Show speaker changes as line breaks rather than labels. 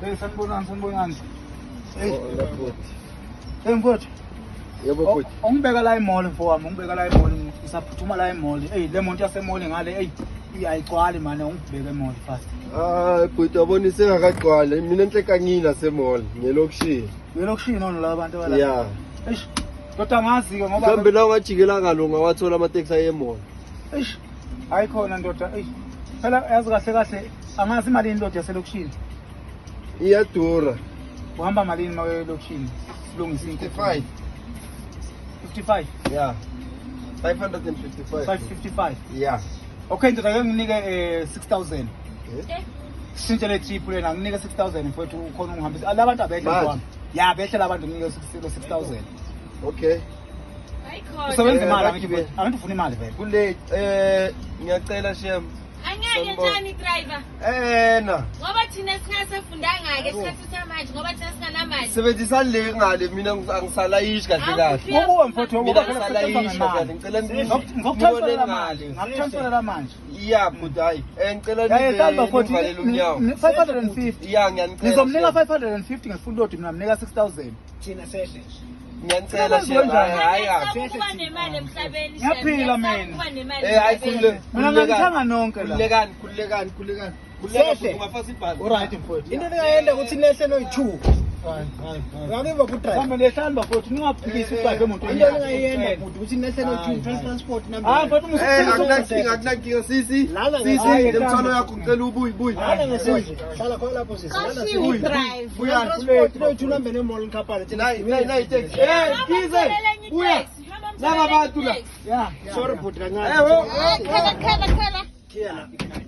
Hey sanibonani. Hey.
Mfowethu.
Yebo futhi. Ungibeka la emall mfowami, ungibeka la emall ngisaphuthuma la emall. Hey le monto yasemall ngale hey iyayigcwala manje ungibeka emall fast.
Bhuti yabona isengakagcwala mina enhlekangini nasemall ngelokishini.
Ngelokishini nona la abantu abala.
Yeah.
Eish. Kodwa ngazi ke ngoba
Mhlambe la ungajikela ngalunga wathola amateksi ayemall.
Eish. Ayikhona ndoda. Eish. Phela yazi kahle kahle angazi imali indoda yaselokishini.
Iyadura.
Uhamba malini mawe lokishini? Silungisa
55.
55.
Yeah. 555.
555.
Yeah.
Okay ndoda ke nginike 6000. Shintshe le trip lena nginike 6000 mfowethu ukhona ungihambisa. Labantu abehle kwami. Ya behle labantu nginike 6000.
Okay.
Usebenza imali angithi ufuna imali vele.
Kule ngiyacela shem.
Angeke njani driver?
Na.
Ngoba thina singasafundanga ke isikhathi samanje ngoba thina singanamali.
Sebenzisa le ngale mina angisalayishi kahle kahle.
Ngoba mfowethu ngoba
ngisalayishi kahle ngicela
ngikutransferela manje. Ngikutransferela manje.
Yeah, but hayi ngicela
nivalele
unyawo.
550.
Yeah, ngiyanicela.
Ngizomnika 550 ngefull load mina nginika 6000.
Thina sehle.
Ngiyanicela shem. Hayi
Kuba nemali emhlabeni.
Ngiyaphila mina.
Hayi khulile.
Mina ngithanga nonke la.
Khulilekani.
Sehle.
Ungafasa ibhasi.
Alright mfowethu.
Into engayenda ukuthi nehle no2. Ngabe bakudrive.
Mama lehlani bafowethu ningaphikisi ubhake emontweni.
Into engayenda ukuthi nehle no2 transport number.
Mfowethu
Akunankinga sisi. Lemthwalo yakho ngicela ubuyi.
Hala ngesizwe. Hlala khona lapho sisi.
Kashiwe drive.
Transport no2 number nemall ngikhaphale.
Nayi taxi. Kize. Buya. Laba bantu la.
Yeah.
Sorry but kancane.
Khala.
Khala.